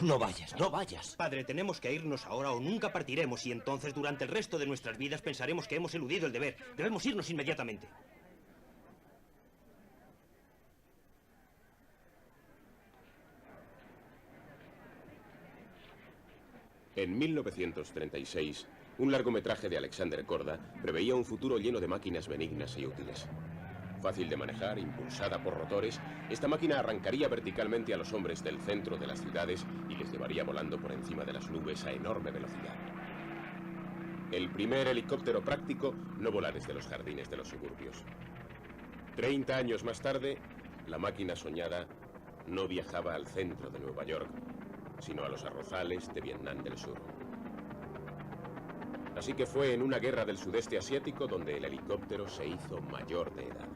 No vayas, no vayas. Padre, tenemos que irnos ahora o nunca partiremos y entonces durante el resto de nuestras vidas pensaremos que hemos eludido el deber. Debemos irnos inmediatamente. En 1936, un largometraje de Alexander Korda preveía un futuro lleno de máquinas benignas y útiles. Fácil de manejar, impulsada por rotores, esta máquina arrancaría verticalmente a los hombres del centro de las ciudades y les llevaría volando por encima de las nubes a enorme velocidad. El primer helicóptero práctico no voló desde los jardines de los suburbios. 30 años más tarde, la máquina soñada no viajaba al centro de Nueva York, sino a los arrozales de Vietnam del Sur. Así que fue en una guerra del sudeste asiático donde el helicóptero se hizo mayor de edad.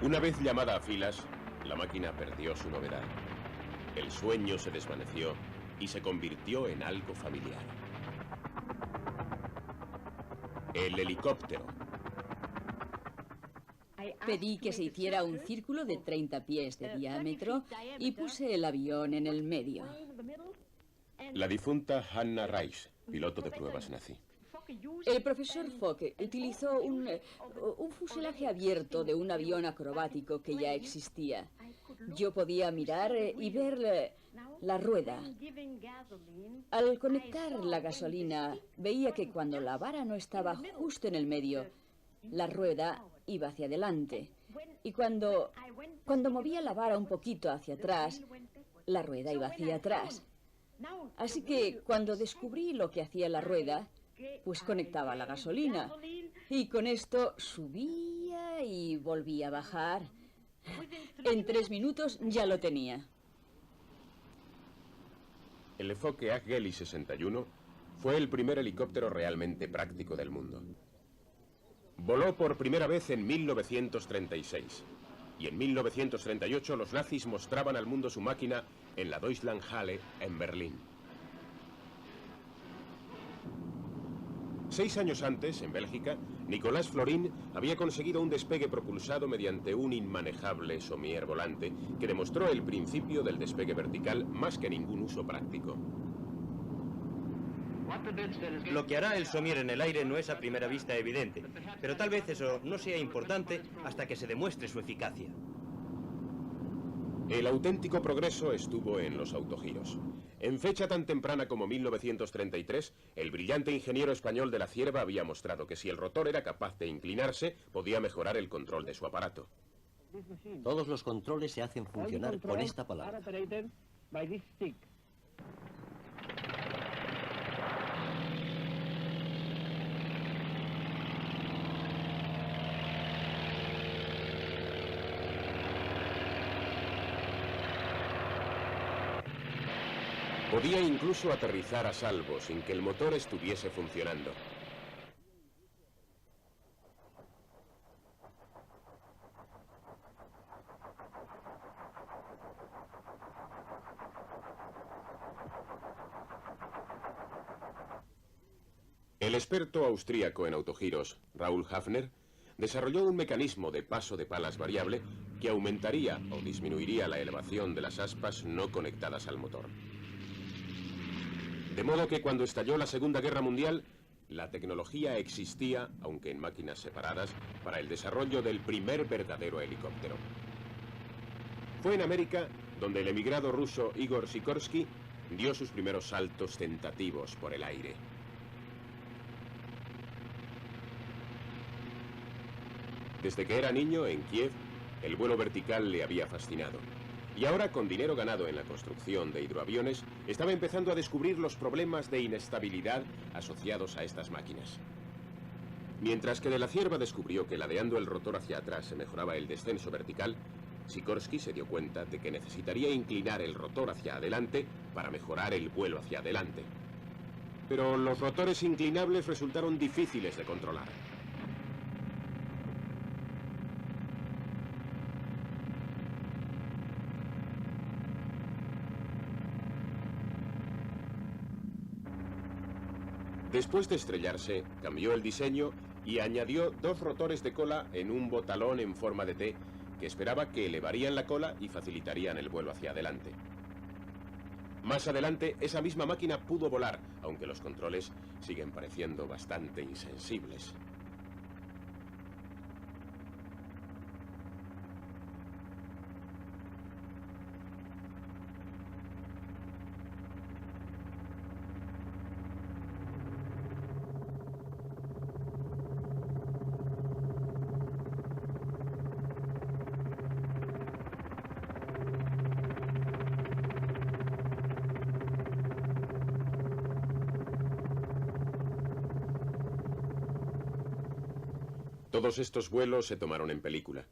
Una vez llamada a filas, la máquina perdió su novedad. El sueño se desvaneció y se convirtió en algo familiar. El helicóptero. Pedí que se hiciera un círculo de 30 pies de diámetro y puse el avión en el medio. La difunta Hannah Rice, piloto de pruebas nazi. El profesor Focke utilizó un fuselaje abierto de un avión acrobático que ya existía. Yo podía mirar y ver la rueda. Al conectar la gasolina, veía que cuando la vara no estaba justo en el medio, la rueda iba hacia adelante. Y cuando movía la vara un poquito hacia atrás, la rueda iba hacia atrás. Así que cuando descubrí lo que hacía la rueda, pues conectaba la gasolina y con esto subía y volvía a bajar. En 3 minutos ya lo tenía. El Focke Ageli 61 fue el primer helicóptero realmente práctico del mundo. Voló por primera vez en 1936 y en 1938 los nazis mostraban al mundo su máquina en la Deutschlandhalle en Berlín. 6 años antes, en Bélgica, Nicolas Florin había conseguido un despegue propulsado mediante un inmanejable somier volante que demostró el principio del despegue vertical más que ningún uso práctico. Lo que hará el somier en el aire no es a primera vista evidente, pero tal vez eso no sea importante hasta que se demuestre su eficacia. El auténtico progreso estuvo en los autogiros. En fecha tan temprana como 1933, el brillante ingeniero español de la Cierva había mostrado que si el rotor era capaz de inclinarse, podía mejorar el control de su aparato. Todos los controles se hacen funcionar con esta palanca. Podía incluso aterrizar a salvo sin que el motor estuviese funcionando. El experto austríaco en autogiros, Raúl Hafner, desarrolló un mecanismo de paso de palas variable que aumentaría o disminuiría la elevación de las aspas no conectadas al motor. De modo que cuando estalló la Segunda Guerra Mundial, la tecnología existía, aunque en máquinas separadas, para el desarrollo del primer verdadero helicóptero. Fue en América donde el emigrado ruso Igor Sikorsky dio sus primeros saltos tentativos por el aire. Desde que era niño, en Kiev, el vuelo vertical le había fascinado. Y ahora, con dinero ganado en la construcción de hidroaviones, estaba empezando a descubrir los problemas de inestabilidad asociados a estas máquinas. Mientras que de la Cierva descubrió que ladeando el rotor hacia atrás se mejoraba el descenso vertical, Sikorsky se dio cuenta de que necesitaría inclinar el rotor hacia adelante para mejorar el vuelo hacia adelante. Pero los rotores inclinables resultaron difíciles de controlar. Después de estrellarse, cambió el diseño y añadió 2 rotores de cola en un botalón en forma de T que esperaba que elevarían la cola y facilitarían el vuelo hacia adelante. Más adelante, esa misma máquina pudo volar, aunque los controles siguen pareciendo bastante insensibles. Todos estos vuelos se tomaron en película,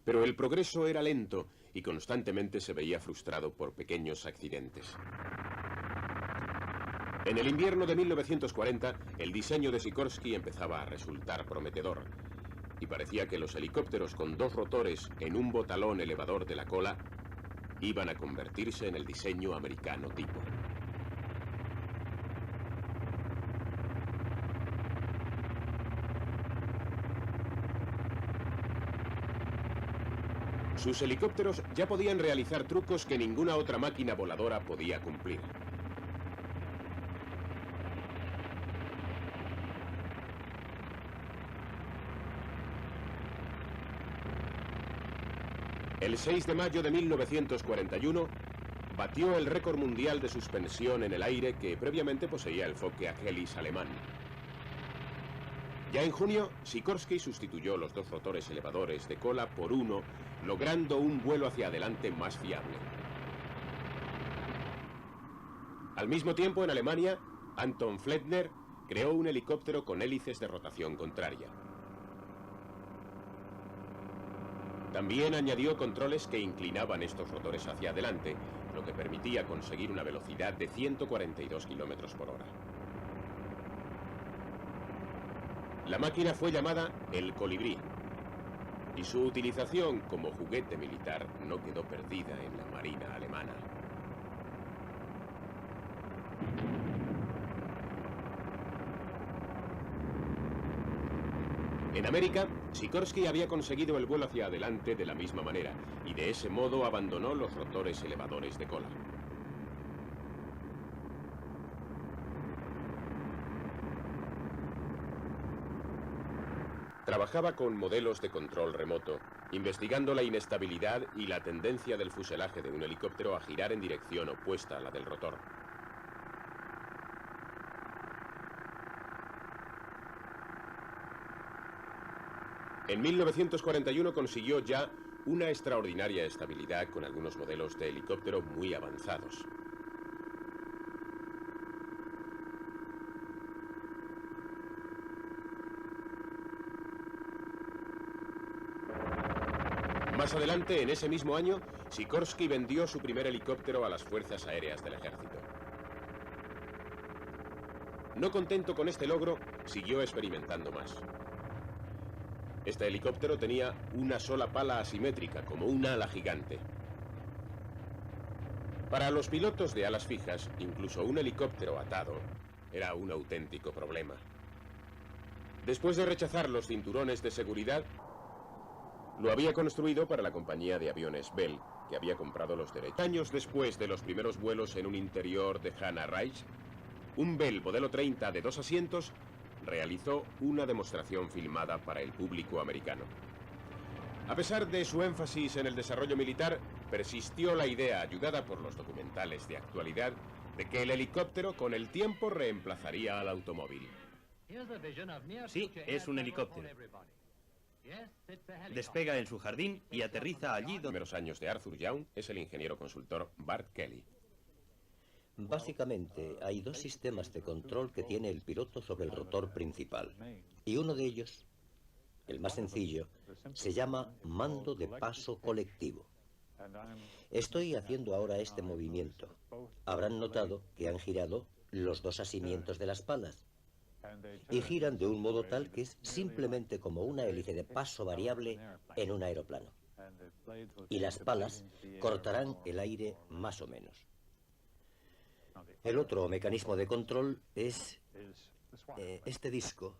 pero el progreso era lento y constantemente se veía frustrado por pequeños accidentes. En el invierno de 1940, el diseño de Sikorsky empezaba a resultar prometedor, y parecía que los helicópteros con 2 rotores en un botalón elevador de la cola iban a convertirse en el diseño americano tipo. Sus helicópteros ya podían realizar trucos que ninguna otra máquina voladora podía cumplir. El 6 de mayo de 1941 batió el récord mundial de suspensión en el aire que previamente poseía el Fokker Achilles alemán. Ya en junio, Sikorsky sustituyó los 2 rotores elevadores de cola por uno, logrando un vuelo hacia adelante más fiable. Al mismo tiempo, en Alemania, Anton Flettner creó un helicóptero con hélices de rotación contraria. También añadió controles que inclinaban estos rotores hacia adelante, lo que permitía conseguir una velocidad de 142 km por hora. La máquina fue llamada el Colibrí, y su utilización como juguete militar no quedó perdida en la marina alemana. En América, Sikorsky había conseguido el vuelo hacia adelante de la misma manera, y de ese modo abandonó los rotores elevadores de cola. Trabajaba con modelos de control remoto, investigando la inestabilidad y la tendencia del fuselaje de un helicóptero a girar en dirección opuesta a la del rotor. En 1941 consiguió ya una extraordinaria estabilidad con algunos modelos de helicóptero muy avanzados. Más adelante, en ese mismo año, Sikorsky vendió su primer helicóptero a las Fuerzas Aéreas del Ejército. No contento con este logro, siguió experimentando más. Este helicóptero tenía una sola pala asimétrica, como un ala gigante. Para los pilotos de alas fijas, incluso un helicóptero atado era un auténtico problema. Después de rechazar los cinturones de seguridad, lo había construido para la compañía de aviones Bell, que había comprado los derechos. Años después de los primeros vuelos en un interior de Hannah Reich, un Bell modelo 30 de 2 asientos realizó una demostración filmada para el público americano. A pesar de su énfasis en el desarrollo militar, persistió la idea, ayudada por los documentales de actualidad, de que el helicóptero con el tiempo reemplazaría al automóvil. Sí, es un helicóptero. Despega en su jardín y aterriza allí donde... Los primeros años de Arthur Young es el ingeniero consultor Bart Kelly. Básicamente, hay 2 sistemas de control que tiene el piloto sobre el rotor principal. Y uno de ellos, el más sencillo, se llama mando de paso colectivo. Estoy haciendo ahora este movimiento. Habrán notado que han girado los 2 asimientos de las palas. Y giran de un modo tal que es simplemente como una hélice de paso variable en un aeroplano. Y las palas cortarán el aire más o menos. El otro mecanismo de control es este disco,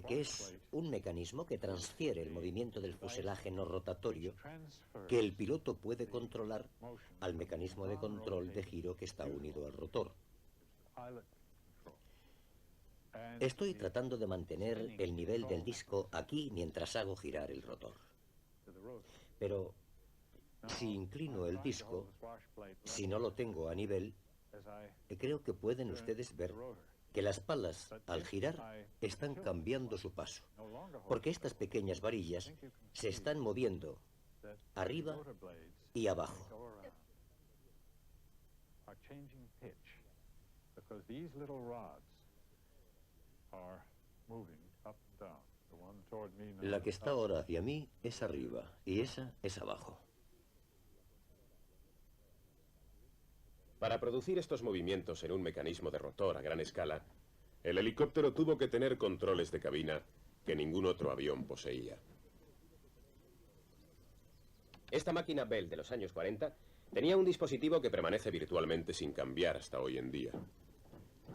que es un mecanismo que transfiere el movimiento del fuselaje no rotatorio que el piloto puede controlar al mecanismo de control de giro que está unido al rotor. Estoy tratando de mantener el nivel del disco aquí mientras hago girar el rotor. Pero si inclino el disco, si no lo tengo a nivel, creo que pueden ustedes ver que las palas, al girar, están cambiando su paso, porque estas pequeñas varillas se están moviendo arriba y abajo. La que está ahora hacia mí es arriba y esa es abajo. Para producir estos movimientos en un mecanismo de rotor a gran escala, el helicóptero tuvo que tener controles de cabina que ningún otro avión poseía. Esta máquina Bell de los años 40 tenía un dispositivo que permanece virtualmente sin cambiar hasta hoy en día.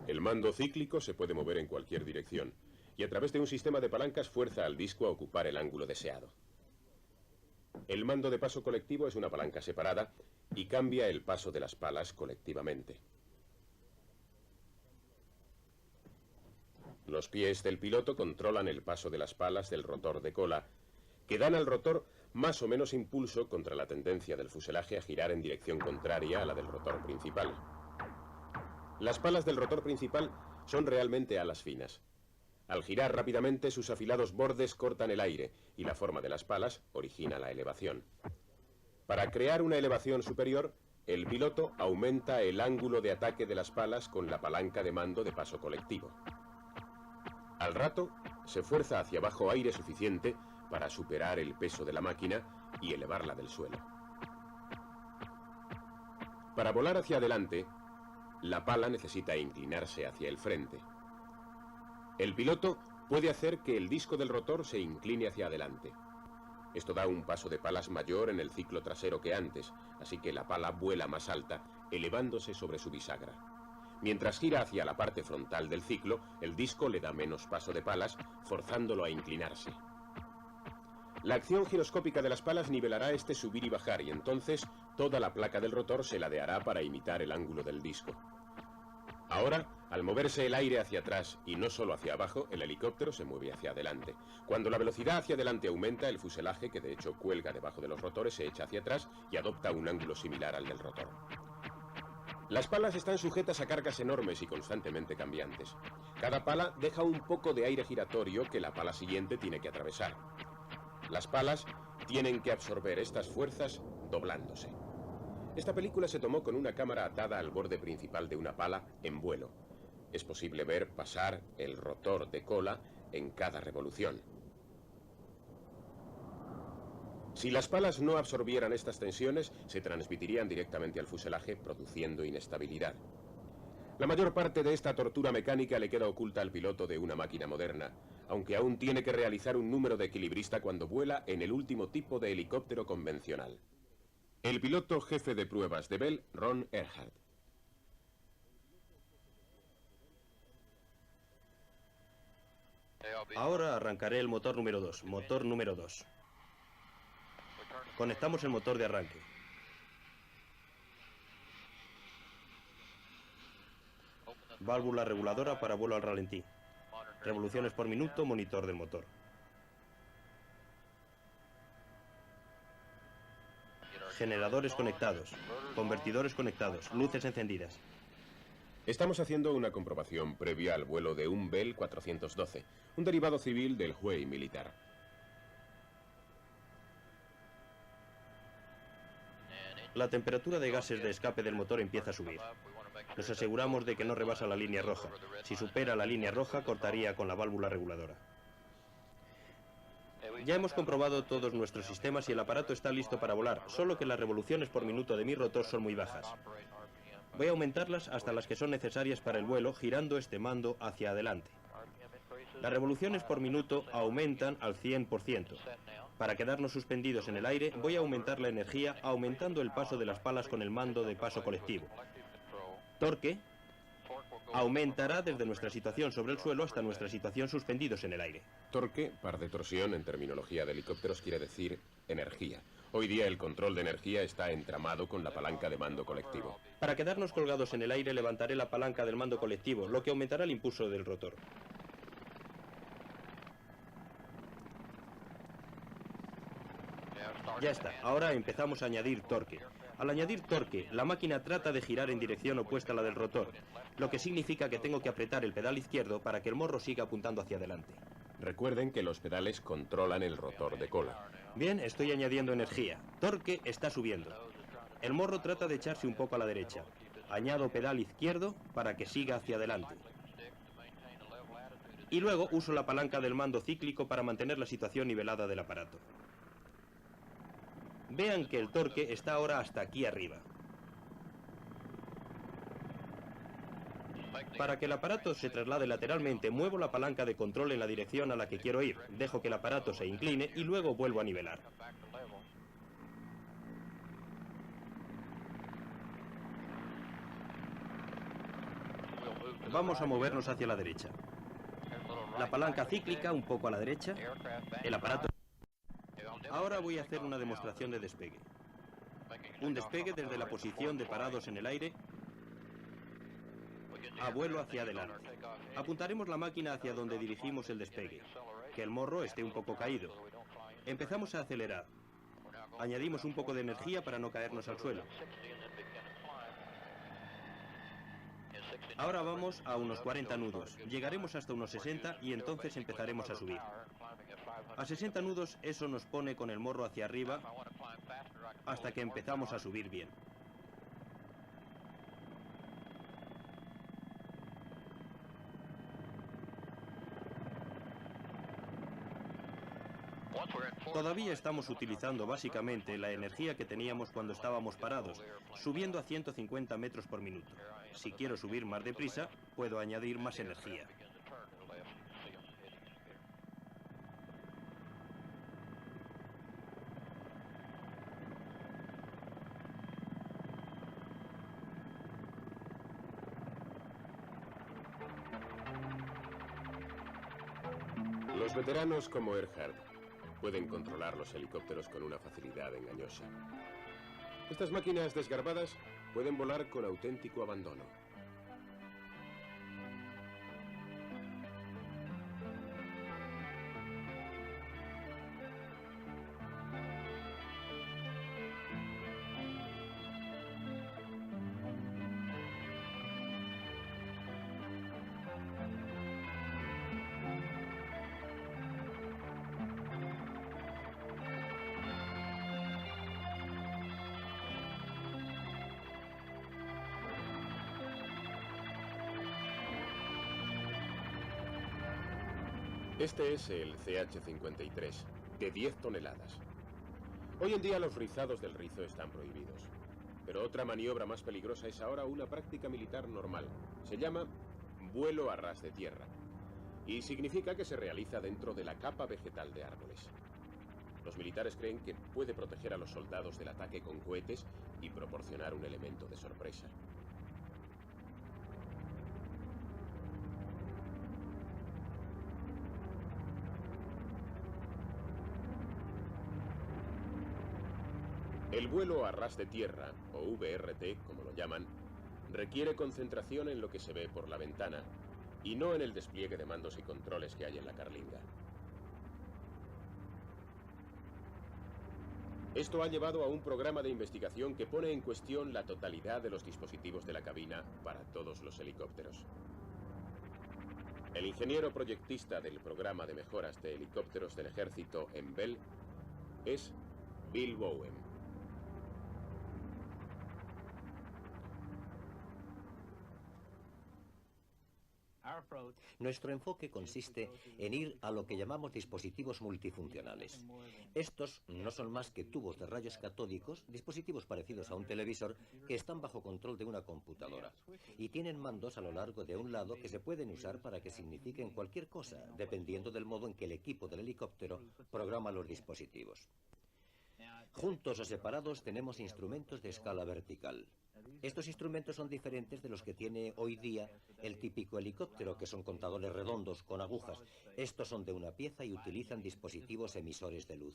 El mando cíclico se puede mover en cualquier dirección y a través de un sistema de palancas fuerza al disco a ocupar el ángulo deseado. El mando de paso colectivo es una palanca separada y cambia el paso de las palas colectivamente. Los pies del piloto controlan el paso de las palas del rotor de cola, que dan al rotor más o menos impulso contra la tendencia del fuselaje a girar en dirección contraria a la del rotor principal. Las palas del rotor principal son realmente alas finas. Al girar rápidamente, sus afilados bordes cortan el aire y la forma de las palas origina la elevación. Para crear una elevación superior, el piloto aumenta el ángulo de ataque de las palas con la palanca de mando de paso colectivo. Al rato, se fuerza hacia abajo aire suficiente para superar el peso de la máquina y elevarla del suelo. Para volar hacia adelante, la pala necesita inclinarse hacia el frente. El piloto puede hacer que el disco del rotor se incline hacia adelante. Esto da un paso de palas mayor en el ciclo trasero que antes, así que la pala vuela más alta, elevándose sobre su bisagra. Mientras gira hacia la parte frontal del ciclo, el disco le da menos paso de palas, forzándolo a inclinarse. La acción giroscópica de las palas nivelará este subir y bajar, y entonces toda la placa del rotor se ladeará para imitar el ángulo del disco. Ahora, al moverse el aire hacia atrás y no solo hacia abajo, el helicóptero se mueve hacia adelante. Cuando la velocidad hacia adelante aumenta, el fuselaje, que de hecho cuelga debajo de los rotores, se echa hacia atrás y adopta un ángulo similar al del rotor. Las palas están sujetas a cargas enormes y constantemente cambiantes. Cada pala deja un poco de aire giratorio que la pala siguiente tiene que atravesar. Las palas tienen que absorber estas fuerzas doblándose. Esta película se tomó con una cámara atada al borde principal de una pala en vuelo. Es posible ver pasar el rotor de cola en cada revolución. Si las palas no absorbieran estas tensiones, se transmitirían directamente al fuselaje, produciendo inestabilidad. La mayor parte de esta tortura mecánica le queda oculta al piloto de una máquina moderna, aunque aún tiene que realizar un número de equilibrista cuando vuela en el último tipo de helicóptero convencional. El piloto jefe de pruebas de Bell, Ron Earhart. Ahora arrancaré el motor número 2. Motor número 2. Conectamos el motor de arranque. Válvula reguladora para vuelo al ralentí. Revoluciones por minuto, monitor del motor. Generadores conectados. Convertidores conectados. Luces encendidas. Estamos haciendo una comprobación previa al vuelo de un Bell 412, un derivado civil del Huey militar. La temperatura de gases de escape del motor empieza a subir. Nos aseguramos de que no rebasa la línea roja. Si supera la línea roja, cortaría con la válvula reguladora. Ya hemos comprobado todos nuestros sistemas y el aparato está listo para volar, solo que las revoluciones por minuto de mi rotor son muy bajas. Voy a aumentarlas hasta las que son necesarias para el vuelo, girando este mando hacia adelante. Las revoluciones por minuto aumentan al 100%. Para quedarnos suspendidos en el aire, voy a aumentar la energía aumentando el paso de las palas con el mando de paso colectivo. Torque, Aumentará desde nuestra situación sobre el suelo hasta nuestra situación suspendidos en el aire. Torque, par de torsión, en terminología de helicópteros quiere decir energía. Hoy día el control de energía está entramado con la palanca de mando colectivo. Para quedarnos colgados en el aire levantaré la palanca del mando colectivo, lo que aumentará el impulso del rotor. Ya está, ahora empezamos a añadir torque. Al añadir torque, la máquina trata de girar en dirección opuesta a la del rotor, lo que significa que tengo que apretar el pedal izquierdo para que el morro siga apuntando hacia adelante. Recuerden que los pedales controlan el rotor de cola. Bien, estoy añadiendo energía. Torque está subiendo. El morro trata de echarse un poco a la derecha. Añado pedal izquierdo para que siga hacia adelante. Y luego uso la palanca del mando cíclico para mantener la situación nivelada del aparato. Vean que el torque está ahora hasta aquí arriba. Para que el aparato se traslade lateralmente, muevo la palanca de control en la dirección a la que quiero ir, dejo que el aparato se incline y luego vuelvo a nivelar. Vamos a movernos hacia la derecha. La palanca cíclica un poco a la derecha, el aparato... Ahora voy a hacer una demostración de despegue. Un despegue desde la posición de parados en el aire a vuelo hacia adelante. Apuntaremos la máquina hacia donde dirigimos el despegue, que el morro esté un poco caído. Empezamos a acelerar. Añadimos un poco de energía para no caernos al suelo. Ahora vamos a unos 40 nudos. Llegaremos hasta unos 60 y entonces empezaremos a subir. A 60 nudos eso nos pone con el morro hacia arriba hasta que empezamos a subir bien. Todavía estamos utilizando básicamente la energía que teníamos cuando estábamos parados, subiendo a 150 metros por minuto. Si quiero subir más deprisa, puedo añadir más energía. Los veteranos como Earhart pueden controlar los helicópteros con una facilidad engañosa. Estas máquinas desgarbadas pueden volar con auténtico abandono. Este es el CH-53, de 10 toneladas. Hoy en día los rizados del rizo están prohibidos. Pero otra maniobra más peligrosa es ahora una práctica militar normal. Se llama vuelo a ras de tierra. Y significa que se realiza dentro de la capa vegetal de árboles. Los militares creen que puede proteger a los soldados del ataque con cohetes y proporcionar un elemento de sorpresa. El vuelo a ras de tierra, o VRT, como lo llaman, requiere concentración en lo que se ve por la ventana y no en el despliegue de mandos y controles que hay en la carlinga. Esto ha llevado a un programa de investigación que pone en cuestión la totalidad de los dispositivos de la cabina para todos los helicópteros. El ingeniero proyectista del programa de mejoras de helicópteros del ejército en Bell es Bill Bowen. Nuestro enfoque consiste en ir a lo que llamamos dispositivos multifuncionales. Estos no son más que tubos de rayos catódicos, dispositivos parecidos a un televisor, que están bajo control de una computadora y tienen mandos a lo largo de un lado que se pueden usar para que signifiquen cualquier cosa, dependiendo del modo en que el equipo del helicóptero programa los dispositivos. Juntos o separados tenemos instrumentos de escala vertical. Estos instrumentos son diferentes de los que tiene hoy día el típico helicóptero, que son contadores redondos con agujas. Estos son de una pieza y utilizan dispositivos emisores de luz.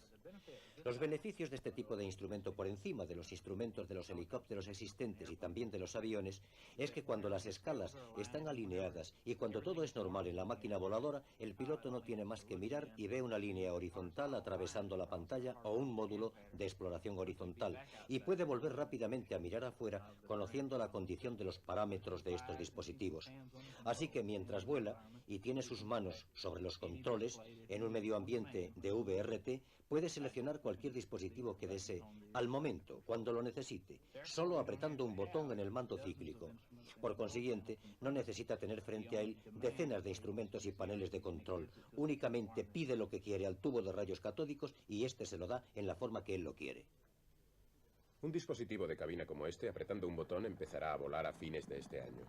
Los beneficios de este tipo de instrumento por encima de los instrumentos de los helicópteros existentes y también de los aviones es que cuando las escalas están alineadas y cuando todo es normal en la máquina voladora, el piloto no tiene más que mirar y ve una línea horizontal atravesando la pantalla o un módulo de exploración horizontal y puede volver rápidamente a mirar afuera conociendo la condición de los parámetros de estos dispositivos. Así que mientras vuela y tiene sus manos sobre los controles en un medio ambiente de VRT, puede seleccionar cualquier dispositivo que desee, al momento, cuando lo necesite, solo apretando un botón en el mando cíclico. Por consiguiente, no necesita tener frente a él decenas de instrumentos y paneles de control. Únicamente pide lo que quiere al tubo de rayos catódicos y este se lo da en la forma que él lo quiere. Un dispositivo de cabina como este, apretando un botón, empezará a volar a fines de este año.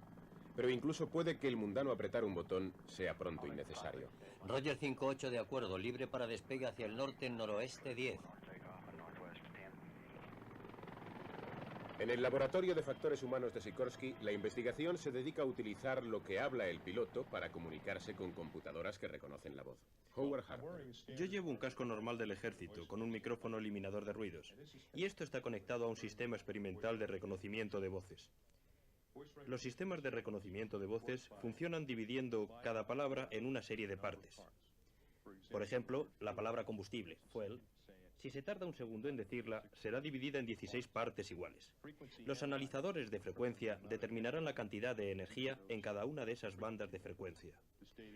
Pero incluso puede que el mundano apretar un botón sea pronto innecesario. Roger 5-8 de acuerdo, libre para despegue hacia el norte-noroeste 10. En el laboratorio de factores humanos de Sikorsky, la investigación se dedica a utilizar lo que habla el piloto para comunicarse con computadoras que reconocen la voz. Howard Harper. Yo llevo un casco normal del ejército con un micrófono eliminador de ruidos y esto está conectado a un sistema experimental de reconocimiento de voces. Los sistemas de reconocimiento de voces funcionan dividiendo cada palabra en una serie de partes. Por ejemplo, la palabra combustible, fuel, si se tarda un segundo en decirla, será dividida en 16 partes iguales. Los analizadores de frecuencia determinarán la cantidad de energía en cada una de esas bandas de frecuencia.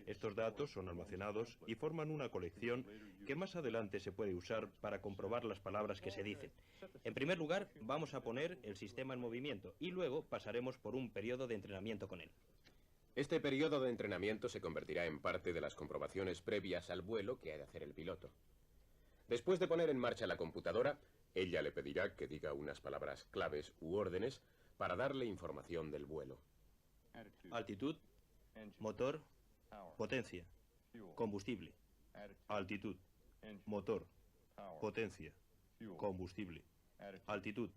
Estos datos son almacenados y forman una colección que más adelante se puede usar para comprobar las palabras que se dicen. En primer lugar, vamos a poner el sistema en movimiento y luego pasaremos por un periodo de entrenamiento con él. Este periodo de entrenamiento se convertirá en parte de las comprobaciones previas al vuelo que ha de hacer el piloto. Después de poner en marcha la computadora, ella le pedirá que diga unas palabras claves u órdenes para darle información del vuelo. Altitud, motor, potencia, combustible. Altitud, motor, potencia, combustible. Altitud,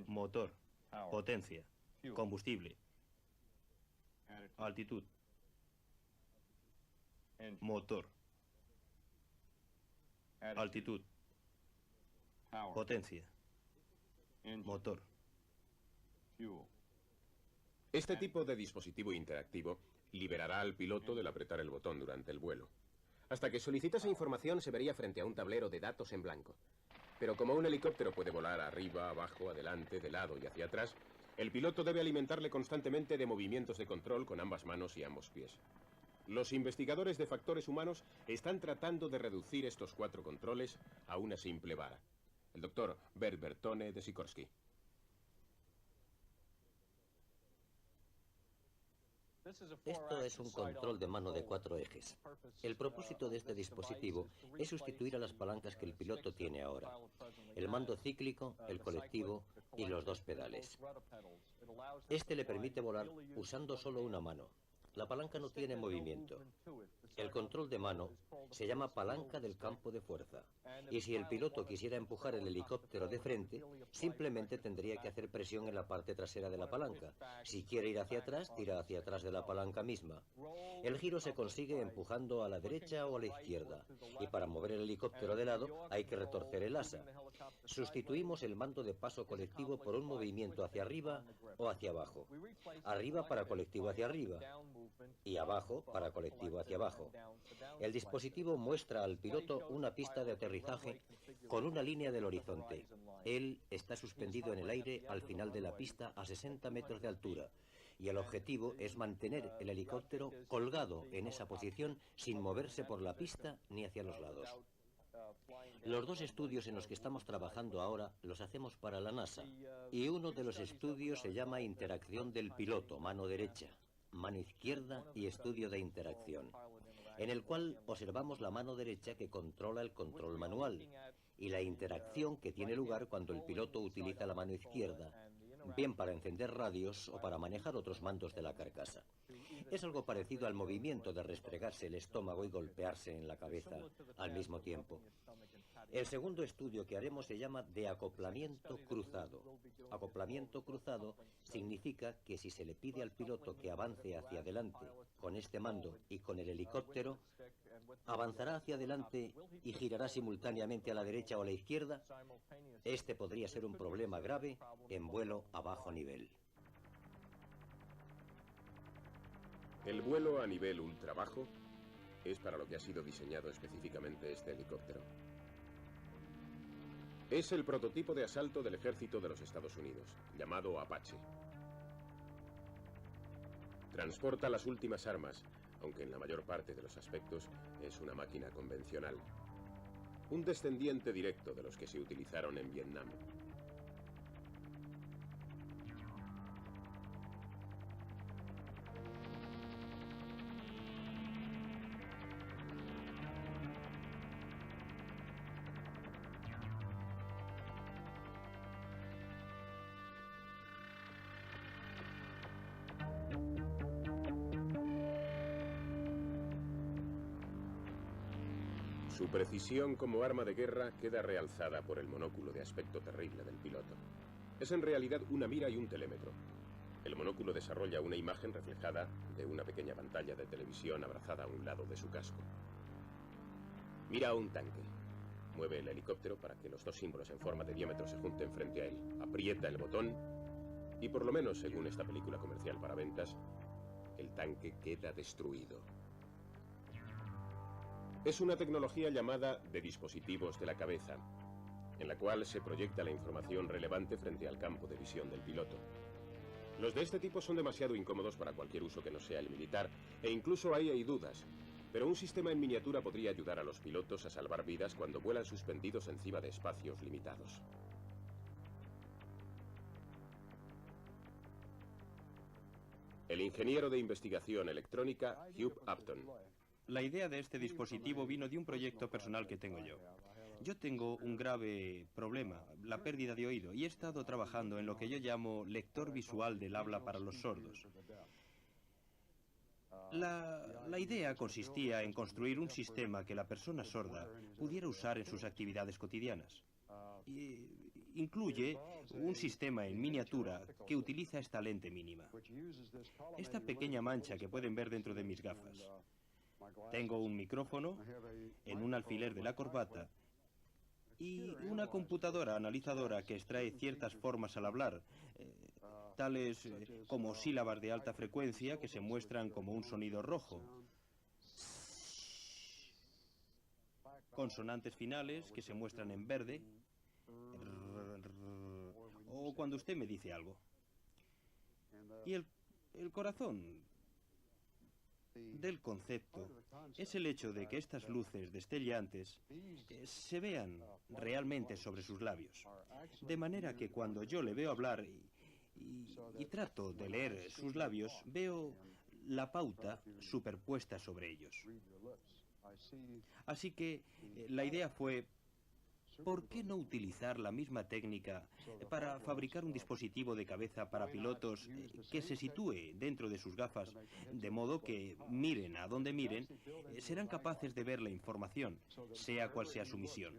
motor, potencia, combustible. Altitud, motor, altitud, potencia, motor. Este tipo de dispositivo interactivo liberará al piloto del apretar el botón durante el vuelo. Hasta que solicitase información se vería frente a un tablero de datos en blanco. Pero como un helicóptero puede volar arriba, abajo, adelante, de lado y hacia atrás, el piloto debe alimentarle constantemente de movimientos de control con ambas manos y ambos pies. Los investigadores de factores humanos están tratando de reducir estos 4 controles a una simple vara. El doctor Bert Bertone de Sikorsky. Esto es un control de mano de 4 ejes. El propósito de este dispositivo es sustituir a las palancas que el piloto tiene ahora. El mando cíclico, el colectivo y los 2 pedales. Este le permite volar usando solo una mano. La palanca no tiene movimiento. El control de mano se llama palanca del campo de fuerza. Y si el piloto quisiera empujar el helicóptero de frente, simplemente tendría que hacer presión en la parte trasera de la palanca. Si quiere ir hacia atrás, tira hacia atrás de la palanca misma. El giro se consigue empujando a la derecha o a la izquierda. Y para mover el helicóptero de lado hay que retorcer el asa. Sustituimos el mando de paso colectivo por un movimiento hacia arriba o hacia abajo. Arriba para colectivo hacia arriba y abajo para colectivo hacia abajo. El dispositivo muestra al piloto una pista de aterrizaje con una línea del horizonte. Él está suspendido en el aire al final de la pista a 60 metros de altura y el objetivo es mantener el helicóptero colgado en esa posición sin moverse por la pista ni hacia los lados. Los 2 estudios en los que estamos trabajando ahora los hacemos para la NASA y uno de los estudios se llama interacción del piloto, mano derecha, mano izquierda y estudio de interacción, en el cual observamos la mano derecha que controla el control manual y la interacción que tiene lugar cuando el piloto utiliza la mano izquierda, bien para encender radios o para manejar otros mandos de la carcasa. Es algo parecido al movimiento de restregarse el estómago y golpearse en la cabeza al mismo tiempo. El segundo estudio que haremos se llama de acoplamiento cruzado. Acoplamiento cruzado significa que si se le pide al piloto que avance hacia adelante con este mando y con el helicóptero, avanzará hacia adelante y girará simultáneamente a la derecha o a la izquierda. Este podría ser un problema grave en vuelo a bajo nivel. El vuelo a nivel ultra bajo es para lo que ha sido diseñado específicamente este helicóptero. Es el prototipo de asalto del ejército de los Estados Unidos, llamado Apache. Transporta las últimas armas, aunque en la mayor parte de los aspectos es una máquina convencional. Un descendiente directo de los que se utilizaron en Vietnam. Su precisión como arma de guerra queda realzada por el monóculo de aspecto terrible del piloto. Es en realidad una mira y un telémetro. El monóculo desarrolla una imagen reflejada de una pequeña pantalla de televisión abrazada a un lado de su casco. Mira a un tanque. Mueve el helicóptero para que los dos símbolos en forma de diámetro se junten frente a él. Aprieta el botón y, por lo menos según esta película comercial para ventas, el tanque queda destruido. Es una tecnología llamada de dispositivos de la cabeza, en la cual se proyecta la información relevante frente al campo de visión del piloto. Los de este tipo son demasiado incómodos para cualquier uso que no sea el militar, e incluso ahí hay dudas. Pero un sistema en miniatura podría ayudar a los pilotos a salvar vidas cuando vuelan suspendidos encima de espacios limitados. El ingeniero de investigación electrónica, Hugh Upton. La idea de este dispositivo vino de un proyecto personal que tengo yo. Yo tengo un grave problema, la pérdida de oído, y he estado trabajando en lo que yo llamo lector visual del habla para los sordos. La idea consistía en construir un sistema que la persona sorda pudiera usar en sus actividades cotidianas. Incluye un sistema en miniatura que utiliza esta lente mínima. Esta pequeña mancha que pueden ver dentro de mis gafas. Tengo un micrófono en un alfiler de la corbata y una computadora analizadora que extrae ciertas formas al hablar, tales como sílabas de alta frecuencia que se muestran como un sonido rojo, consonantes finales que se muestran en verde, o cuando usted me dice algo. Y el corazón del concepto es el hecho de que estas luces destellantes se vean realmente sobre sus labios. De manera que cuando yo le veo hablar y trato de leer sus labios, veo la pauta superpuesta sobre ellos. Así que la idea fue, ¿por qué no utilizar la misma técnica para fabricar un dispositivo de cabeza para pilotos que se sitúe dentro de sus gafas, de modo que, miren a donde miren, serán capaces de ver la información, sea cual sea su misión?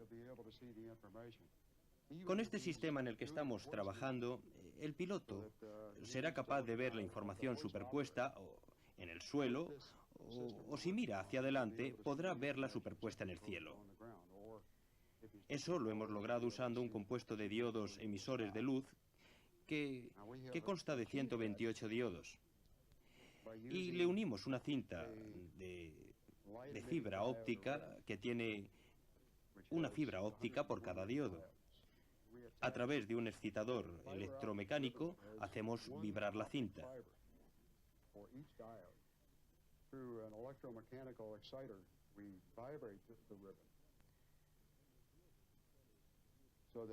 Con este sistema en el que estamos trabajando, el piloto será capaz de ver la información superpuesta en el suelo, o si mira hacia adelante, podrá verla superpuesta en el cielo. Eso lo hemos logrado usando un compuesto de diodos emisores de luz que consta de 128 diodos. Y le unimos una cinta de fibra óptica que tiene una fibra óptica por cada diodo. A través de un excitador electromecánico hacemos vibrar la cinta.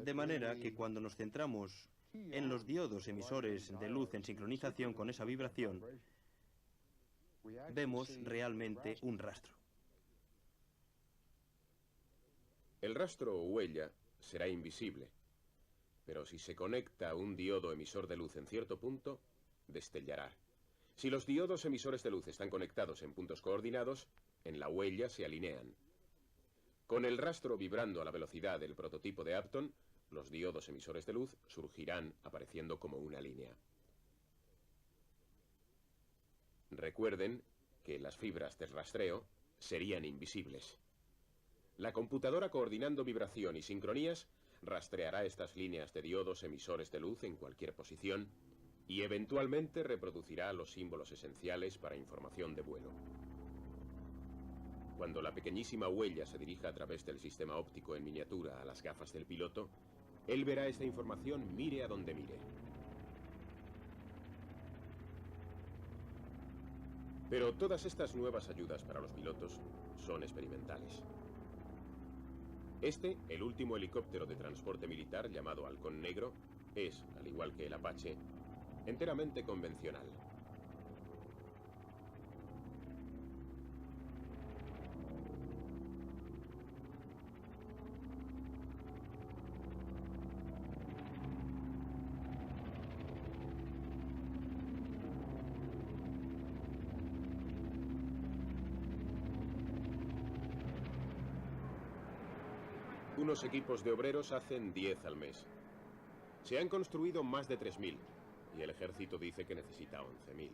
De manera que cuando nos centramos en los diodos emisores de luz en sincronización con esa vibración, vemos realmente un rastro. El rastro o huella será invisible, pero si se conecta un diodo emisor de luz en cierto punto, destellará. Si los diodos emisores de luz están conectados en puntos coordinados, en la huella se alinean. Con el rastro vibrando a la velocidad del prototipo de Upton, los diodos emisores de luz surgirán apareciendo como una línea. Recuerden que las fibras del rastreo serían invisibles. La computadora, coordinando vibración y sincronías, rastreará estas líneas de diodos emisores de luz en cualquier posición y eventualmente reproducirá los símbolos esenciales para información de vuelo. Cuando la pequeñísima huella se dirija a través del sistema óptico en miniatura a las gafas del piloto, él verá esta información mire a donde mire. Pero todas estas nuevas ayudas para los pilotos son experimentales. Este, el último helicóptero de transporte militar llamado Halcón Negro, es, al igual que el Apache, enteramente convencional. Unos equipos de obreros hacen 10 al mes. Se han construido más de 3.000 y el ejército dice que necesita 11.000.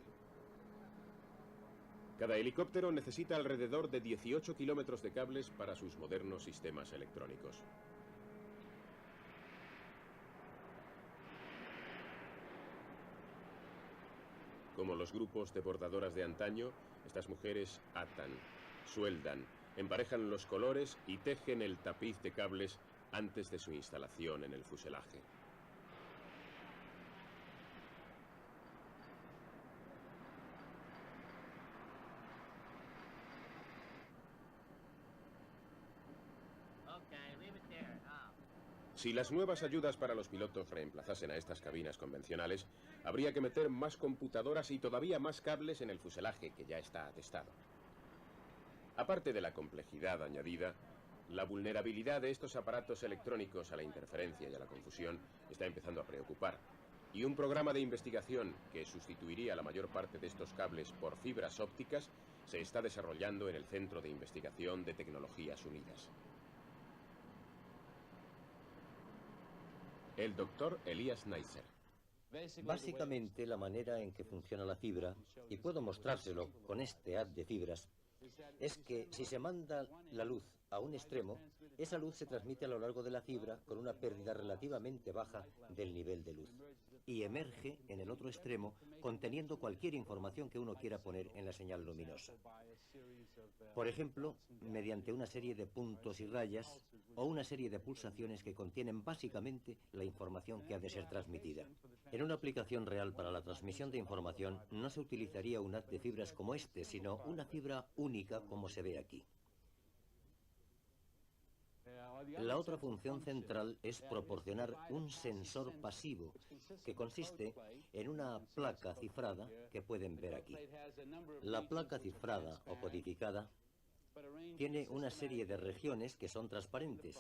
Cada helicóptero necesita alrededor de 18 kilómetros de cables para sus modernos sistemas electrónicos. Como los grupos de bordadoras de antaño, estas mujeres atan, sueldan, emparejan los colores y tejen el tapiz de cables antes de su instalación en el fuselaje. Si las nuevas ayudas para los pilotos reemplazasen a estas cabinas convencionales, habría que meter más computadoras y todavía más cables en el fuselaje, que ya está atestado. Aparte de la complejidad añadida, la vulnerabilidad de estos aparatos electrónicos a la interferencia y a la confusión está empezando a preocupar. Y un programa de investigación que sustituiría la mayor parte de estos cables por fibras ópticas se está desarrollando en el Centro de Investigación de Tecnologías Unidas. El doctor Elías Neisser. Básicamente, la manera en que funciona la fibra, y puedo mostrárselo con este haz de fibras, es que si se manda la luz a un extremo, esa luz se transmite a lo largo de la fibra con una pérdida relativamente baja del nivel de luz y emerge en el otro extremo conteniendo cualquier información que uno quiera poner en la señal luminosa. Por ejemplo, mediante una serie de puntos y rayas o una serie de pulsaciones que contienen básicamente la información que ha de ser transmitida. En una aplicación real para la transmisión de información no se utilizaría un haz de fibras como este, sino una fibra única como se ve aquí. La otra función central es proporcionar un sensor pasivo, que consiste en una placa cifrada que pueden ver aquí. La placa cifrada o codificada tiene una serie de regiones que son transparentes,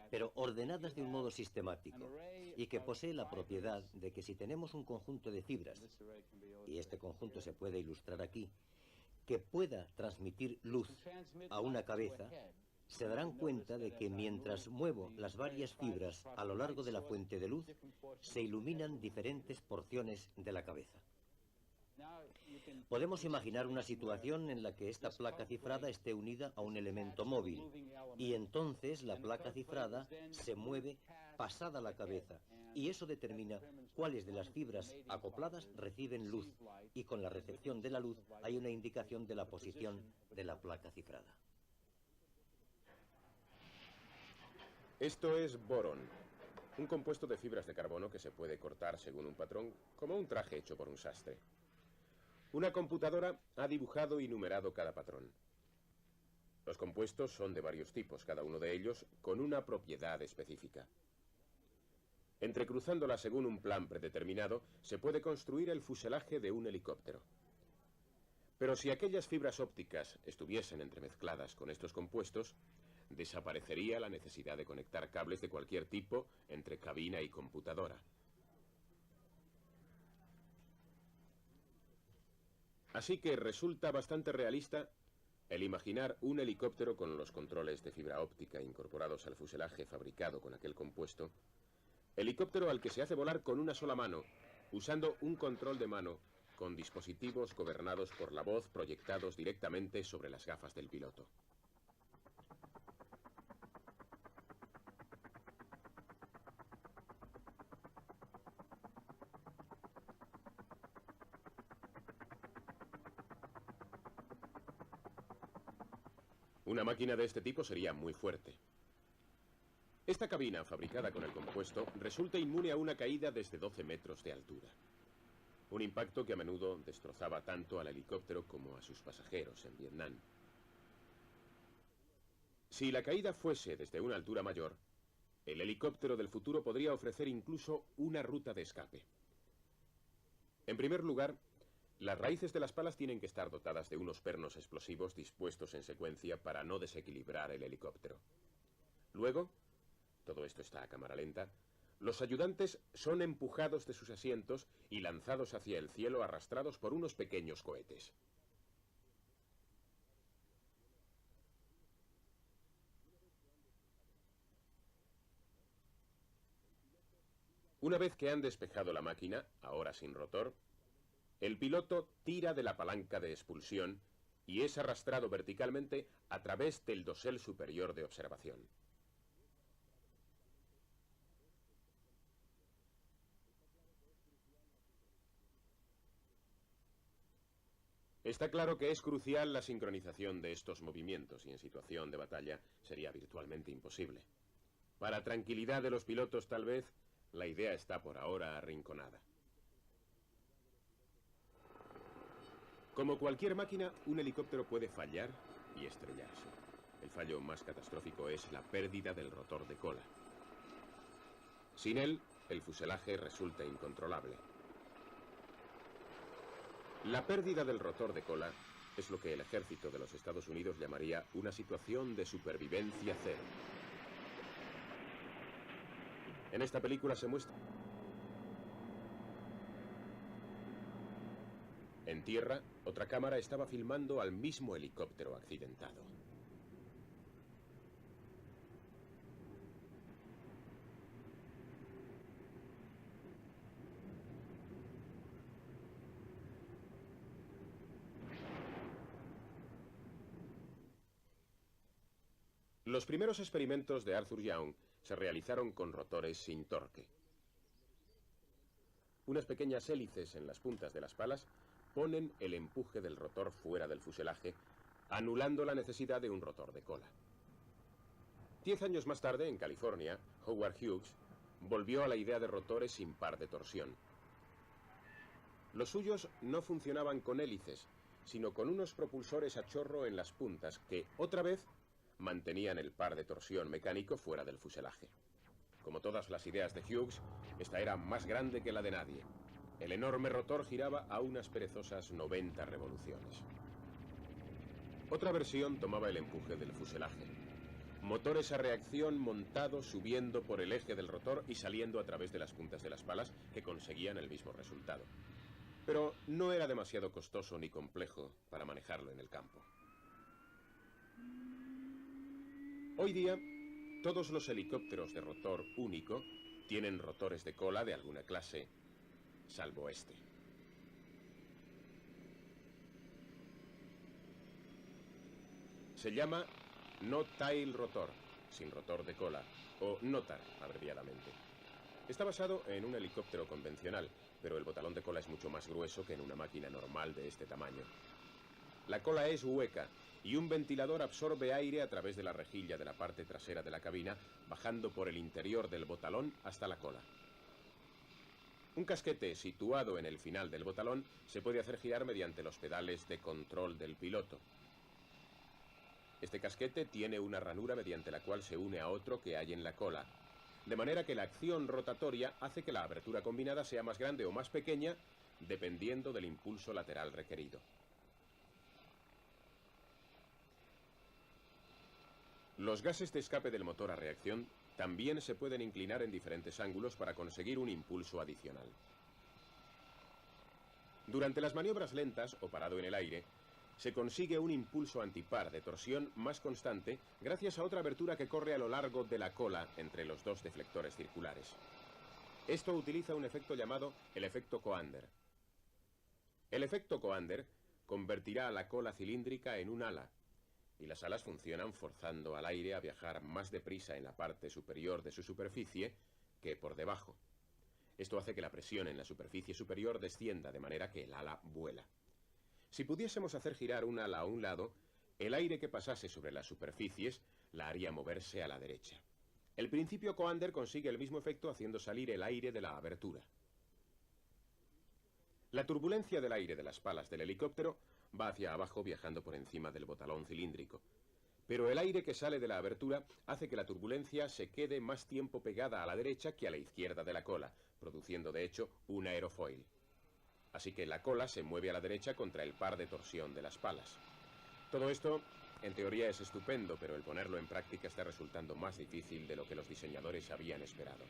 pero ordenadas de un modo sistemático, y que posee la propiedad de que si tenemos un conjunto de fibras, y este conjunto se puede ilustrar aquí, que pueda transmitir luz a una cabeza, se darán cuenta de que mientras muevo las varias fibras a lo largo de la fuente de luz, se iluminan diferentes porciones de la cabeza. Podemos imaginar una situación en la que esta placa cifrada esté unida a un elemento móvil, y entonces la placa cifrada se mueve pasada la cabeza, y eso determina cuáles de las fibras acopladas reciben luz, y con la recepción de la luz hay una indicación de la posición de la placa cifrada. Esto es borón, un compuesto de fibras de carbono que se puede cortar según un patrón, como un traje hecho por un sastre. Una computadora ha dibujado y numerado cada patrón. Los compuestos son de varios tipos, cada uno de ellos con una propiedad específica. Entrecruzándolas según un plan predeterminado, se puede construir el fuselaje de un helicóptero. Pero si aquellas fibras ópticas estuviesen entremezcladas con estos compuestos, desaparecería la necesidad de conectar cables de cualquier tipo entre cabina y computadora. Así que resulta bastante realista El imaginar un helicóptero con los controles de fibra óptica incorporados al fuselaje fabricado con aquel compuesto, helicóptero al que se hace volar con una sola mano, usando un control de mano, con dispositivos gobernados por la voz proyectados directamente sobre las gafas del piloto. Una máquina de este tipo sería muy fuerte. Esta cabina, fabricada con el compuesto, resulta inmune a una caída desde 12 metros de altura. Un impacto que a menudo destrozaba tanto al helicóptero como a sus pasajeros en Vietnam. Si la caída fuese desde una altura mayor, el helicóptero del futuro podría ofrecer incluso una ruta de escape. En primer lugar, las raíces de las palas tienen que estar dotadas de unos pernos explosivos dispuestos en secuencia para no desequilibrar el helicóptero. Luego, todo esto está a cámara lenta, los ayudantes son empujados de sus asientos y lanzados hacia el cielo arrastrados por unos pequeños cohetes. Una vez que han despejado la máquina, ahora sin rotor, el piloto tira de la palanca de expulsión y es arrastrado verticalmente a través del dosel superior de observación. Está claro que es crucial la sincronización de estos movimientos y en situación de batalla sería virtualmente imposible. Para tranquilidad de los pilotos, tal vez, la idea está por ahora arrinconada. Como cualquier máquina, un helicóptero puede fallar y estrellarse. El fallo más catastrófico es la pérdida del rotor de cola. Sin él, el fuselaje resulta incontrolable. La pérdida del rotor de cola es lo que el ejército de los Estados Unidos llamaría una situación de supervivencia cero. En esta película se muestra. En tierra, otra cámara estaba filmando al mismo helicóptero accidentado. Los primeros experimentos de Arthur Young se realizaron con rotores sin torque. Unas pequeñas hélices en las puntas de las palas ponen el empuje del rotor fuera del fuselaje, anulando la necesidad de un rotor de cola. 10 años más tarde, en California, Howard Hughes volvió a la idea de rotores sin par de torsión. Los suyos no funcionaban con hélices, sino con unos propulsores a chorro en las puntas que, otra vez, mantenían el par de torsión mecánico fuera del fuselaje. Como todas las ideas de Hughes, esta era más grande que la de nadie. El enorme rotor giraba a unas perezosas 90 revoluciones. Otra versión tomaba el empuje del fuselaje. Motores a reacción montados subiendo por el eje del rotor y saliendo a través de las puntas de las palas que conseguían el mismo resultado. Pero no era demasiado costoso ni complejo para manejarlo en el campo. Hoy día, todos los helicópteros de rotor único tienen rotores de cola de alguna clase, salvo este. Se llama No-Tail Rotor, sin rotor de cola, o NOTAR, abreviadamente. Está basado en un helicóptero convencional, pero el botalón de cola es mucho más grueso que en una máquina normal de este tamaño. La cola es hueca y un ventilador absorbe aire a través de la rejilla de la parte trasera de la cabina, bajando por el interior del botalón hasta la cola. Un casquete situado en el final del botalón se puede hacer girar mediante los pedales de control del piloto. Este casquete tiene una ranura mediante la cual se une a otro que hay en la cola, de manera que la acción rotatoria hace que la abertura combinada sea más grande o más pequeña, dependiendo del impulso lateral requerido. Los gases de escape del motor a reacción también se pueden inclinar en diferentes ángulos para conseguir un impulso adicional. Durante las maniobras lentas o parado en el aire, se consigue un impulso antipar de torsión más constante gracias a otra abertura que corre a lo largo de la cola entre los dos deflectores circulares. Esto utiliza un efecto llamado el efecto Coander. El efecto Coander convertirá a la cola cilíndrica en un ala, y las alas funcionan forzando al aire a viajar más deprisa en la parte superior de su superficie que por debajo. Esto hace que la presión en la superficie superior descienda de manera que el ala vuela. Si pudiésemos hacer girar un ala a un lado, el aire que pasase sobre las superficies la haría moverse a la derecha. El principio Coander consigue el mismo efecto haciendo salir el aire de la abertura. La turbulencia del aire de las palas del helicóptero va hacia abajo viajando por encima del botalón cilíndrico. Pero el aire que sale de la abertura hace que la turbulencia se quede más tiempo pegada a la derecha que a la izquierda de la cola, produciendo de hecho un aerofoil. Así que la cola se mueve a la derecha contra el par de torsión de las palas. Todo esto, en teoría, es estupendo, pero el ponerlo en práctica está resultando más difícil de lo que los diseñadores habían esperado.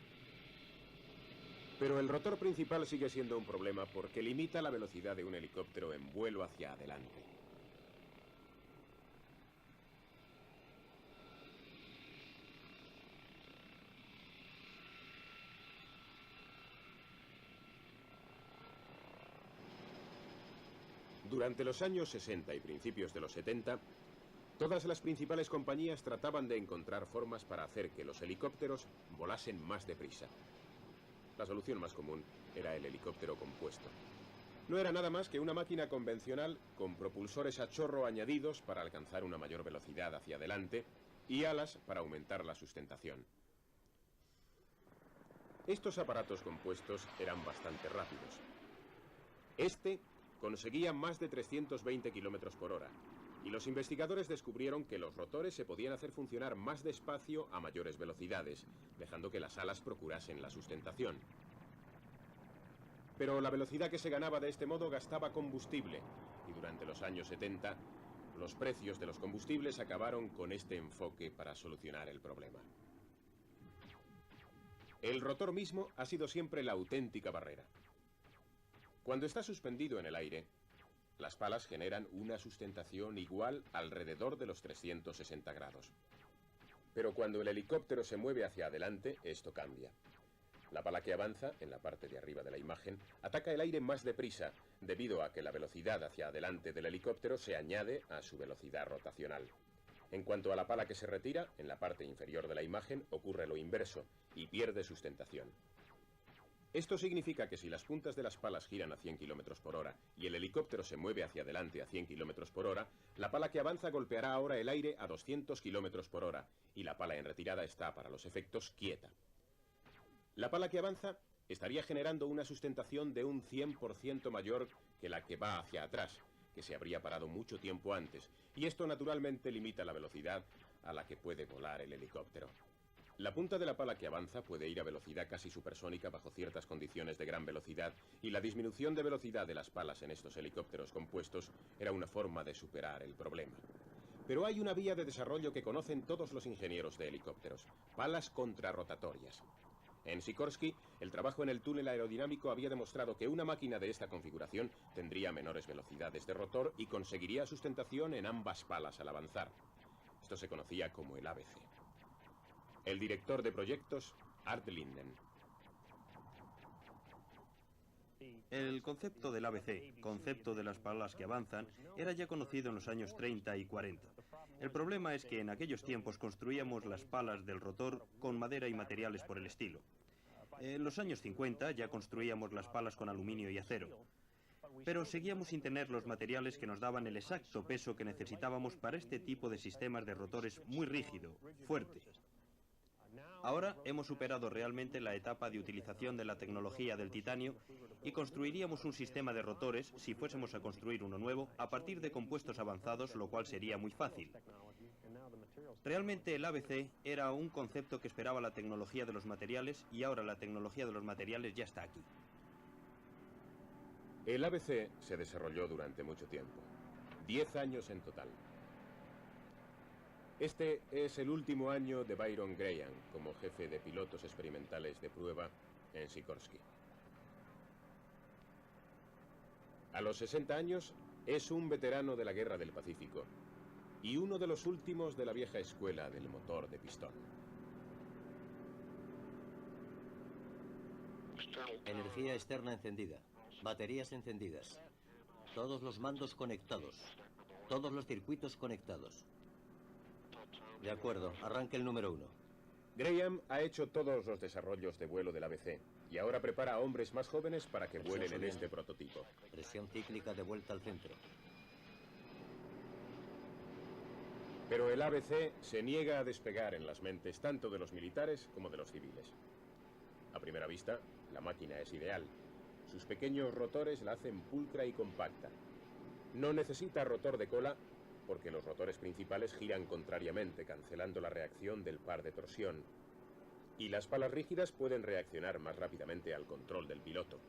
Pero el rotor principal sigue siendo un problema porque limita la velocidad de un helicóptero en vuelo hacia adelante. Durante los años 60 y principios de los 70, todas las principales compañías trataban de encontrar formas para hacer que los helicópteros volasen más deprisa. La solución más común era el helicóptero compuesto. No era nada más que una máquina convencional con propulsores a chorro añadidos para alcanzar una mayor velocidad hacia adelante y alas para aumentar la sustentación. Estos aparatos compuestos eran bastante rápidos. Este conseguía más de 320 km por hora, y los investigadores descubrieron que los rotores se podían hacer funcionar más despacio a mayores velocidades, dejando que las alas procurasen la sustentación. Pero la velocidad que se ganaba de este modo gastaba combustible, y durante los años 70, los precios de los combustibles acabaron con este enfoque para solucionar el problema. El rotor mismo ha sido siempre la auténtica barrera. Cuando está suspendido en el aire, las palas generan una sustentación igual alrededor de los 360 grados. Pero cuando el helicóptero se mueve hacia adelante, esto cambia. La pala que avanza, en la parte de arriba de la imagen, ataca el aire más deprisa, debido a que la velocidad hacia adelante del helicóptero se añade a su velocidad rotacional. En cuanto a la pala que se retira, en la parte inferior de la imagen ocurre lo inverso, y pierde sustentación. Esto significa que si las puntas de las palas giran a 100 km por hora y el helicóptero se mueve hacia adelante a 100 km por hora, la pala que avanza golpeará ahora el aire a 200 km por hora y la pala en retirada está, para los efectos, quieta. La pala que avanza estaría generando una sustentación de un 100% mayor que la que va hacia atrás, que se habría parado mucho tiempo antes, y esto naturalmente limita la velocidad a la que puede volar el helicóptero. La punta de la pala que avanza puede ir a velocidad casi supersónica bajo ciertas condiciones de gran velocidad, y la disminución de velocidad de las palas en estos helicópteros compuestos era una forma de superar el problema. Pero hay una vía de desarrollo que conocen todos los ingenieros de helicópteros: palas contrarrotatorias. En Sikorsky, el trabajo en el túnel aerodinámico había demostrado que una máquina de esta configuración tendría menores velocidades de rotor y conseguiría sustentación en ambas palas al avanzar. Esto se conocía como el ABC. El director de proyectos, Art Linden. El concepto del ABC, concepto de las palas que avanzan, era ya conocido en los años 30 y 40. El problema es que en aquellos tiempos construíamos las palas del rotor con madera y materiales por el estilo. En los años 50 ya construíamos las palas con aluminio y acero. Pero seguíamos sin tener los materiales que nos daban el exacto peso que necesitábamos para este tipo de sistemas de rotores muy rígido, fuerte. Ahora hemos superado realmente la etapa de utilización de la tecnología del titanio y construiríamos un sistema de rotores, si fuésemos a construir uno nuevo, a partir de compuestos avanzados, lo cual sería muy fácil. Realmente el ABC era un concepto que esperaba la tecnología de los materiales y ahora la tecnología de los materiales ya está aquí. El ABC se desarrolló durante mucho tiempo, 10 años en total. Este es el último año de Byron Graham como jefe de pilotos experimentales de prueba en Sikorsky. A los 60 años, Es un veterano de la Guerra del Pacífico y uno de los últimos de la vieja escuela del motor de pistón. Energía externa encendida, baterías encendidas, todos los mandos conectados, todos los circuitos conectados. De acuerdo, arranque el número 1. Graham ha hecho todos los desarrollos de vuelo del ABC y ahora prepara a hombres más jóvenes para que vuelen en este prototipo. Presión cíclica de vuelta al centro. Pero el ABC se niega a despegar en las mentes tanto de los militares como de los civiles. A primera vista, la máquina es ideal. Sus pequeños rotores la hacen pulcra y compacta. No necesita rotor de cola porque los rotores principales giran contrariamente, cancelando la reacción del par de torsión. Y las palas rígidas pueden reaccionar más rápidamente al control del piloto.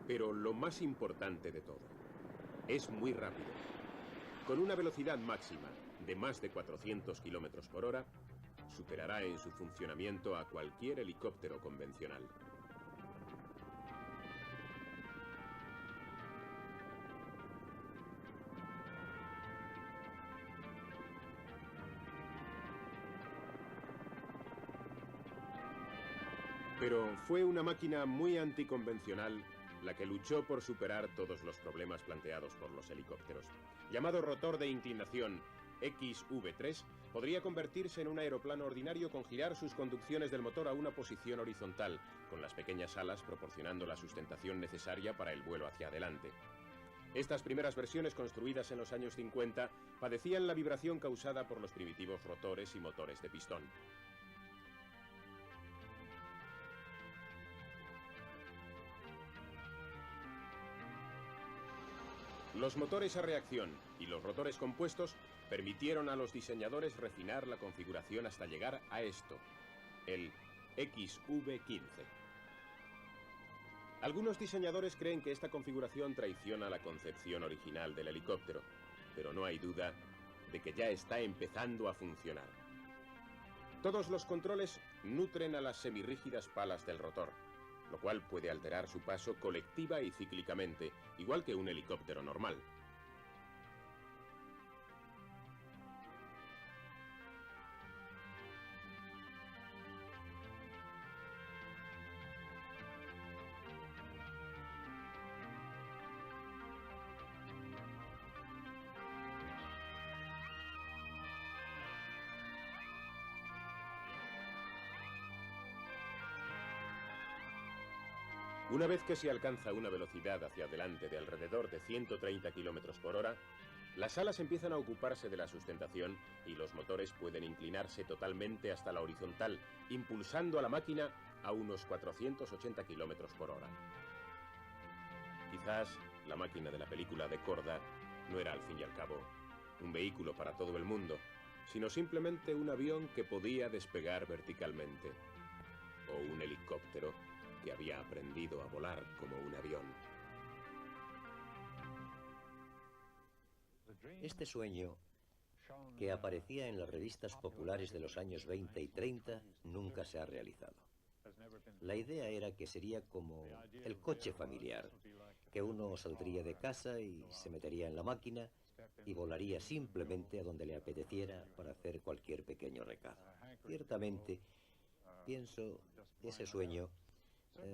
Pero lo más importante de todo, es muy rápido. Con una velocidad máxima de más de 400 kilómetros por hora, superará en su funcionamiento a cualquier helicóptero convencional. Pero fue una máquina muy anticonvencional la que luchó por superar todos los problemas planteados por los helicópteros. Llamado rotor de inclinación XV3, podría convertirse en un aeroplano ordinario con girar sus conducciones del motor a una posición horizontal, con las pequeñas alas proporcionando la sustentación necesaria para el vuelo hacia adelante. Estas primeras versiones, construidas en los años 50, padecían la vibración causada por los primitivos rotores y motores de pistón. Los motores a reacción y los rotores compuestos permitieron a los diseñadores refinar la configuración hasta llegar a esto, el XV15. Algunos diseñadores creen que esta configuración traiciona la concepción original del helicóptero, pero no hay duda de que ya está empezando a funcionar. Todos los controles nutren a las semirrígidas palas del rotor, lo cual puede alterar su paso colectiva y cíclicamente, igual que un helicóptero normal. Una vez que se alcanza una velocidad hacia adelante de alrededor de 130 km por hora, las alas empiezan a ocuparse de la sustentación y los motores pueden inclinarse totalmente hasta la horizontal, impulsando a la máquina a unos 480 km por hora. Quizás la máquina de la película de Korda no era al fin y al cabo un vehículo para todo el mundo, sino simplemente un avión que podía despegar verticalmente, o un helicóptero que había aprendido a volar como un avión. Este sueño, que aparecía en las revistas populares de los años 20 y 30, nunca se ha realizado. La idea era que sería como el coche familiar, que uno saldría de casa y se metería en la máquina y volaría simplemente a donde le apeteciera para hacer cualquier pequeño recado. Ciertamente, pienso, ese sueño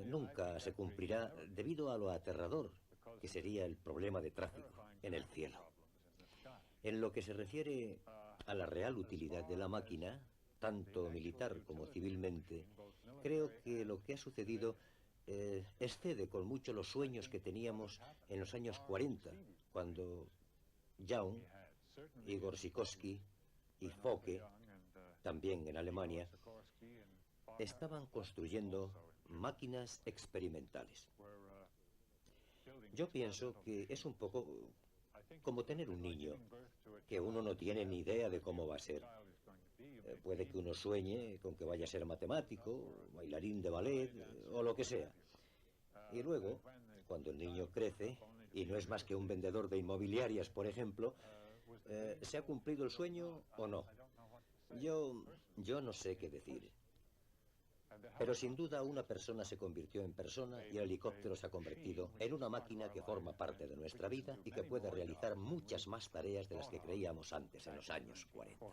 nunca se cumplirá debido a lo aterrador que sería el problema de tráfico en el cielo. En lo que se refiere a la real utilidad de la máquina, tanto militar como civilmente, creo que lo que ha sucedido excede con mucho los sueños que teníamos en los años 40, cuando Young, Igor Sikorsky y Focke, también en Alemania, estaban construyendo máquinas experimentales. Yo pienso que es un poco como tener un niño, que uno no tiene ni idea de cómo va a ser. Puede que uno sueñe con que vaya a ser matemático, bailarín de ballet o lo que sea. Y luego, cuando el niño crece y no es más que un vendedor de inmobiliarias, por ejemplo, ¿se ha cumplido el sueño o no? Yo no sé qué decir. Pero sin duda una persona se convirtió en persona y el helicóptero se ha convertido en una máquina que forma parte de nuestra vida y que puede realizar muchas más tareas de las que creíamos antes, en los años 40.